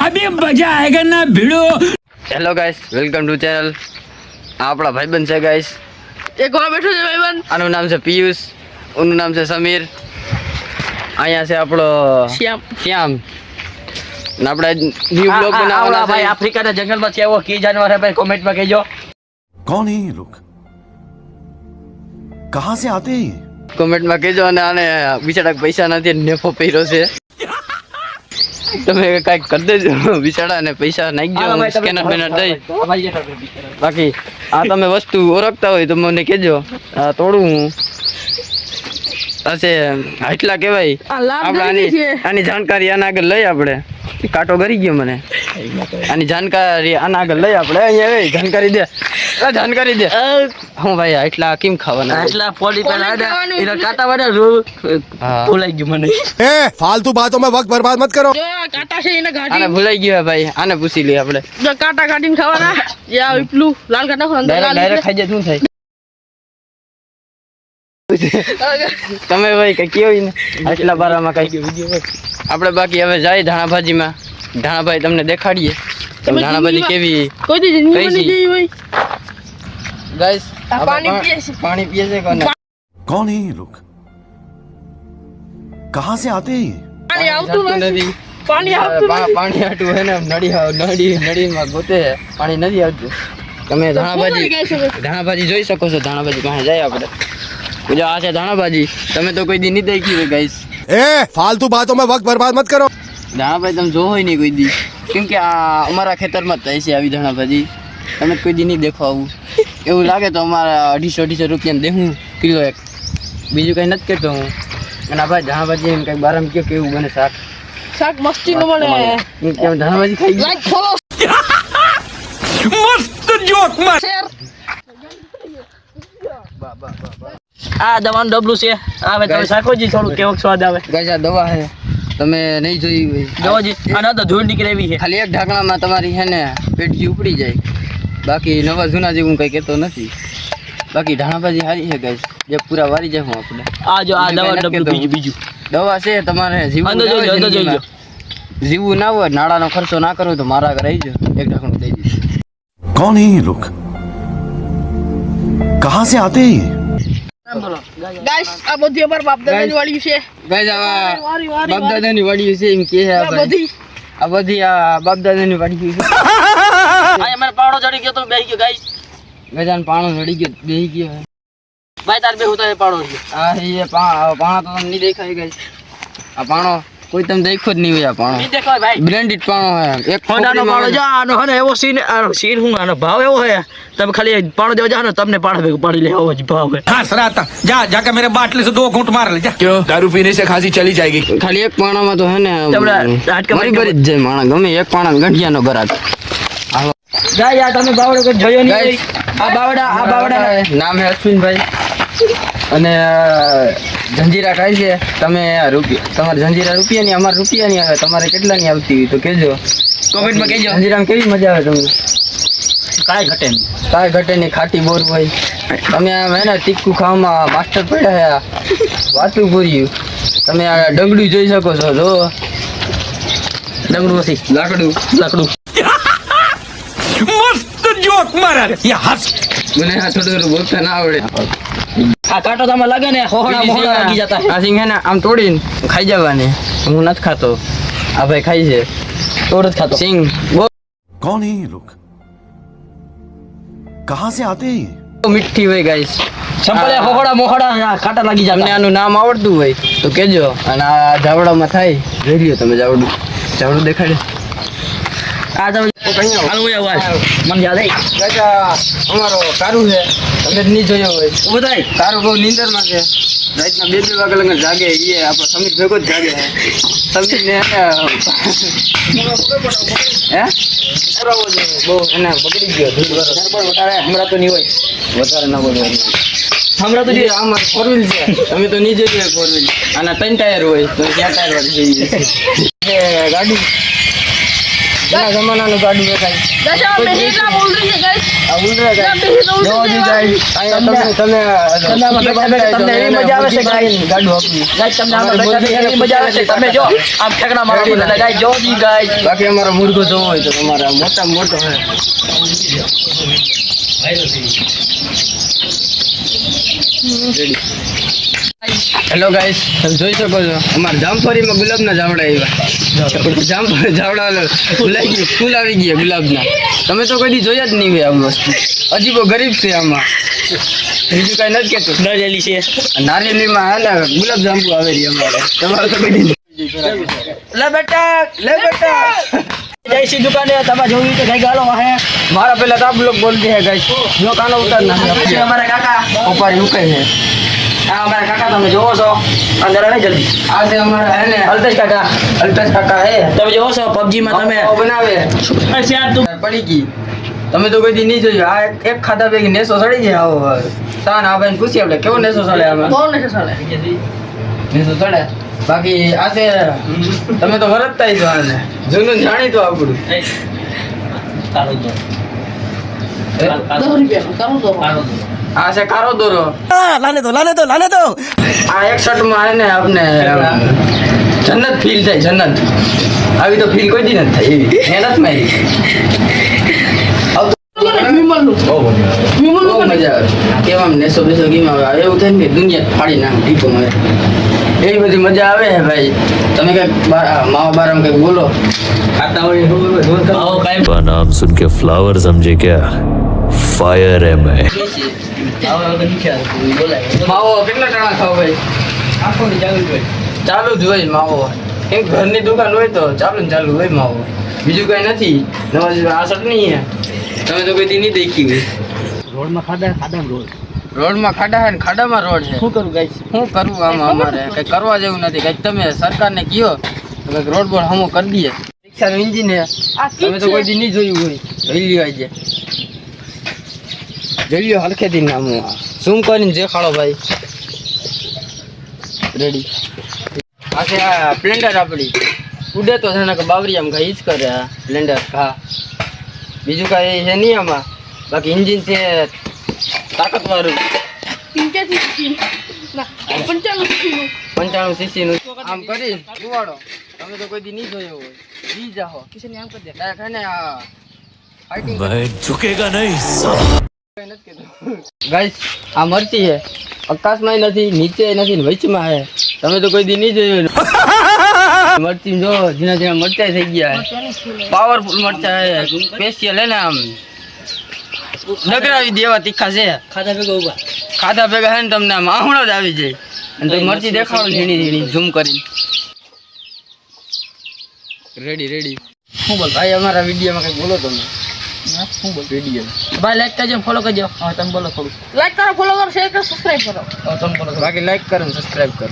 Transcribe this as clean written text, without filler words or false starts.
अभी मजा आएगा ना भिड़ो। Hello guys, welcome to channel. આપણા ભાઈબંધ છે ગાઈસ. એક વાર બેઠો છે ભાઈબંધ. આનું નામ છે પિયુષ, ઓનું નામ છે સમીર. અહીંયા છે આપણો શ્યામ. ને આપણે ન્યૂ બ્લોગ બનાવવાના ભાઈ છે. આફ્રિકાના જંગલમાં છે એવો કી જાનવર હે ભાઈ, કોમેન્ટમાં કહેજો. कौन है ये लोग कहाँ से आते हैं ये? કોમેન્ટમાં કહેજો. અને આને બિચારા પૈસા નથી, નેફો પહેર્યો છે. તમે કાંઈક કરી દેજો બિચારાને, પૈસા નાખજો સ્કેનર બેનર દઈ. બાકી આ તમે વસ્તુ ઓળખતા હોય તો મને કહેજો. આ તોડું હું હશે આટલા કહેવાય. આપણે આની જાણકારી આના આગળ લઈ. આપણે કાંટો ગરી ગયો મને. આની જાણકારી આના આગળ લઈ. આપણે અહીંયા જાણકારી દે, જાણકારી દે. હું ભાઈ આટલા કેમ ખાવાના? આટલા પોલી પેલા એના કાંટા વાળા ભૂલાઈ ગયું મને. ए फालतू बातों में वक्त बर्बाद मत करो. જો આ કાંટા છે એને આને ગાડી ભૂલાઈ ગયો ભાઈ. આને પૂછી લઈએ આપણે. જો કાંટા કાઢીને ખાવાના. યા ઉપલું લાલ કાંટા ખાવાના. ડાયરેક્ટ ખાઈ જાય શું થાય? તમે ભાઈ કઈ કેવું ને આટલા બારામાં કઈ ગયું બીજું. આપણે બાકી હવે જાય ધાણાભાજીમાં. ધાણાભાજી તમને દેખાડીએ. તમે ધાણાભાજી કેવી કોઈ દી જિંદગી બની ગઈ હોય. ગાઈસ પાણી પીએ છે. પાણી પીએ છે કોને? कौन है ये लोग कहाँ से आते हैं ये? પાણી આવતું નથી. પાણી આવતું નથી. પાણી આટું હે ને નળીમાં ગોતે છે. પાણી નથી આવતું. તમે ધાણાભાજી જોઈ શકો છો. ધાણાભાજી પાસે જાય આપણે. જો આ છે ધાણાભાજી. તમે તો કોઈ દી નહીં દેખી હોય ગાઈસ. ए फालतू बातों में वक्त बर्बाद मत करो. ધાણાભાજી તમે જોવો હોય નહીં કોઈ દી, કેમ કે આ અમારા ખેતરમાં જ થાય છે આવી ધાણાભાજી. તમે કોઈ દી નહીં દેખો આવું. એવું લાગે તો અમારા 250 રૂપિયા દેવું કિલો એક. બીજું કંઈ નથી કહેતો હું. અને આ ભાઈ ધાણાભાજી એમ કંઈક બારામાં કયો કેવું બને શાક. શાક મસ્તી નું બને. કેમ ધાણાભાજી ખાઈ ગઈ? લાઈક ફોલો मस्त जोक मार. શેર. આ દવાનું ડબલું છે. આવે તમે શાકોજી થોડું કેવો સ્વાદ આવે. ગાઈસ આ દવા છે, તમે નહીં જોઈ હોય. જોજી આના તો ધૂળ નીકળે એવી છે. ખાલી એક ઢાંકણામાં તમારી છે ને પેટજી ઉપડી જાય. બાકી નવા જૂના જેવું કંઈ કહેતો નથી. બાકી ધાણાભાજી સારી છે ગાઈસ, જે પૂરા વારી જાય હું આપણે. આ જો આ બીજું દવા કંઈ નથી ડબલું કહેતો. બીજું દવા છે તમારે જીવવું અંદર ના હોય જોઈજો, અંદર જિંદગીમાં. જીવવું ના હોય, નાણાંનો ખર્ચો ના કરવો તો મારા ઘરે આવી જાઓ, એક ઢાંકણું દઈ દીધું. कौन है ये लोग कहाँ से आते हैं ये? ગાઈસ આ બધી અમાર બાપ દાદાની વાડી છે. ગાઈસ આ વારી વારી બાપ દાદાની વાડી છે એમ કે છે આ આ ભાઈ. બધી આ બધી આ બાપ દાદાની વાડી છે. આ મારે પાવડો ચડી ગયો તો બેહી ગયો ગાઈસ. ગજાન પાણો ચડી ગયો, બેહી ગયો. ભાઈ તાર બે હોતા પાવડો છે. આ એ પાણો તો તમને નહીં દેખાય ગાઈસ. આ પાણો કોઈ તમે દેખ્યો જ નહીં હોય. આ પાણો ઈ દેખાય ભાઈ. બ્લેન્ડેડ પાણો છે. એક હોડાનો પાવડો જો આનો હે ને એવો સીન હું આનો ભાવ એવો હે. તમે ખાલી પાવડો દેવા જાવ ને તમને પાડા ભેગું પાડી લે એવો જ ભાવ હે. हंस रहा था. जा जाकर मेरे बाटले से 2 घूंट मार ले जा. क्यों दारू पीने से खांसी चली जाएगी? ખાલી એક પાણામાં તો હે ને તમને આટકા મરી ભરી જ જાય માણસ. ગમે એક પાણા ગંઠિયાનો ગરાક. જા યાર તમે બાવડો કોઈ જોયો નહીં. આ બાવડા નામ હે અશ્વિનભાઈ. અને જંજીરા ખાય છે. તમે તમારે જંજીરા રૂપિયાની, અમારે રૂપિયાની આવે. તમારે કેટલાની આવતી હોય તો કહેજો કોમેન્ટમાં કહેજો. જંજીરામાં કેવી મજા આવે તમને? કાંઈ ઘટે નહીં. કાંઈ ઘટે નહીં. ખાટી બોર હોય. તમે આમ હે ને તીખું ખાવામાં માસ્ટર પડ્યા છે. વાતું પૂર્યું. તમે આ ડગડું જોઈ શકો છો. જો ડગલું નથી, લાકડું. मस्त जोक मारा रे. ये हंस. મને આ થોડું બોલતા ના આવડે. આ કાંટો તમે લાગે ને હોહડા મોહડા લાગી જતા હે. આ સિંગ હે ને આમ તોડીને ખાઈ જવાની. હું નથી ખાતો. આ ભાઈ ખાઈ છે. તોડ જ ખાતો. સિંગ कौन है ये लोग कहाँ से आते हैं ये? બહુ મીઠી હોય ગાઈસ. સંપલે હોહડા મોહડા કાંટા લાગી તમને જતા. આનું નામ આવડતું હોય તો કહેજો. અને આ જાવડામાં થાય જોઈ લ્યો તમે. જાવડું દેખાડે. આ તમે હાલ હોય આવાજ મને યાદ આવી. અમારો કારું છે. તમે જ નહીં જોયો હોય. ઉભો થાય. કારું બહુ નીંદરમાં છે. રાતના 2 વાગે લગન જાગે. એ આપણો સમીર ભેગો જ જાગે. સમીરને હે બહુ એને બગડી ગયો. હમણાં તો નહીં હોય. વધારે ના બોલવાનું. હમણાં તો નહીં. આમાં 4 વ્હીલ છે. તમે તો નહીં જોઈ હોય 4 વ્હીલ. આના 3 ટાયર હોય તો 4 ટાયર વાળી જોઈએ. ગાડી જૂના જમાનાનું ગાડું દેખાય ગાઈસ આ બેહી એટલા બોલ રહી છે ગાઈસ આ ઉલરે આ ગાય બેહી તો જો જી ગાય અહીંયા તમને એવી મજા આવે છે ગાડું આપી ગાઈસ તમને આમાં બેઠા એવી મજા આવે છે તમે જો આમ ઠેકડા મારો એટલે ગાઈસ જો જી ગાઈસ બાકી અમારો મુર્ગો જોવો હોય તો તમારા મોટા મોટો હે હેલો ગાઈસ તમે જોઈ શકો છો અમારા જામફળીમાં ગુલાબના જાવડા આવ્યા જામફળી જાવડા ભૂલાઈ ગયું ફૂલ આવી ગયા ગુલાબના તમે તો કદી જોયા જ નહીં હોય આવી વસ્તુ અજીબો ગરીબ છે આમાં બીજું કઈ નથી કેતું નરેલી છે નારિયેલીમાં હે ને ગુલાબ જાંબુ આવે રહી અમારે તમારે તો કદી લે બેટા જયસી દુકાને તમે જોયું તો કઈ ગાલો હે મારા પેલા તો આપ લોગ બોલતે હે ગાઈસ નો કાનો ઉતાર ના અમારા કાકા ઉપારી ઉકાઈ હે આ અમારા કાકા તમે જોવો છો અંદર આવે જલ્દી આ છે અમારા હે ને અલ્પેશ કાકા હે તમે જોવો છો પબજી માં તમે માવો બનાવે પડી ગઈ તમે તો કોઈ દી નહીં જોયું આ એક ખાધા ભેગી નેસો સડી જાય આવો તાન આ ભાઈને પૂછી આપણે કેવો નેસો સડે આમાં બહુ નશે સાલે નેસો સડે બાકી આ છે તમે તો વરતતા છો આને જૂનું જાણીતું આપણું 10 રૂપિયા કામ તો આ છે કારો દોરો લાને દો આ એક શર્ટમાં હે ને આપણે જન્નત ફીલ થાય જન્નત આવી તો ફીલ કોઈ દી નથી થાય એવી મહેનત મારી વિમલનું બહુ મજા આવે કેવા નેસો બેસો ગીમાં આવે એવું થાય ને કે દુનિયા ફાડી નાખ ટીકો મારે એવી બધી મજા આવે હે ભાઈ તમે કઈક માવા બારામ કઈક બોલો ખાતા હોય આવો કાઈ का नाम सुन के फ्लावर समझे क्या फायर है मैं માવો કેટલા ટાણા ખાવ ભાઈ ચાલુ જ હોય માવો કેમ ઘરની દુકાન હોય તો ચાલુ ને ચાલુ હોય માવો બીજું કઈ નથી નવા આ ચટણી હે તમે તો કોઈ દી નહીં દેખી હોય રોડમાં ખાડા હે ને ખાડામાં રોડ છે શું કરું ગાઈસ શું કરવું આમાં અમારે કઈ કરવા જેવું નથી કઈક તમે સરકારને કયો તો કઈક રોડ બોર્ડ હમો કરી દઈએ રિક્ષાનું એન્જિન હે તમે તો કોઈ દી નહીં જોયું હોય જોઈ લ્યો આજે જોઈ લ્યો હલખેથી નામ ઝૂમ કરીને દેખાડો ભાઈ રેડી આ છે આ સ્પ્લેન્ડર આપણી ઉડે તો છે ને કે બાવરી આમ ઘા ઈ જ કરે આ સ્પ્લેન્ડર હા બીજું કાંઈ છે નહીં આમાં બાકી એન્જિન છે તાકાતવાળું 95 cc નું આમ કરી જુવાડો તમે તો કોઈ દી નહીં જોયો હોય જી જાઓ કિશન આમ કરી દે હે ને આ ફાઇટિંગ मैं झुकेगा नहीं ગાઈસ આ મરચી છે આકાશમાં નથી નીચે નથી ને વચમાં છે તમે તો કોઈ દી નહીં જોયું મરચી જો જીના જીના મરચાઈ થઈ ગયા પાવરફુલ મરચા છે સ્પેશિયલ હે ને આમ નગરાવી દેવા તીખા છે ખાધા ભેગા હે ને તમને આમ આહુણો જ આવી જાય અને તો મરચી દેખાડો ઝીણી ઝીણી ઝૂમ કરી રેડી શું બોલ ભાઈ અમારા વિડીયોમાં કંઈક બોલો તમે શું બોલ વિડીયો ભાઈ લાઈક કરજો ફોલો કરજો હા તમે બોલો થોડું લાઈક કરો ફોલો કરો શેર કરો સબસ્ક્રાઇબ કરો બાકી લાઈક કરો ને સબસ્ક્રાઇબ કરો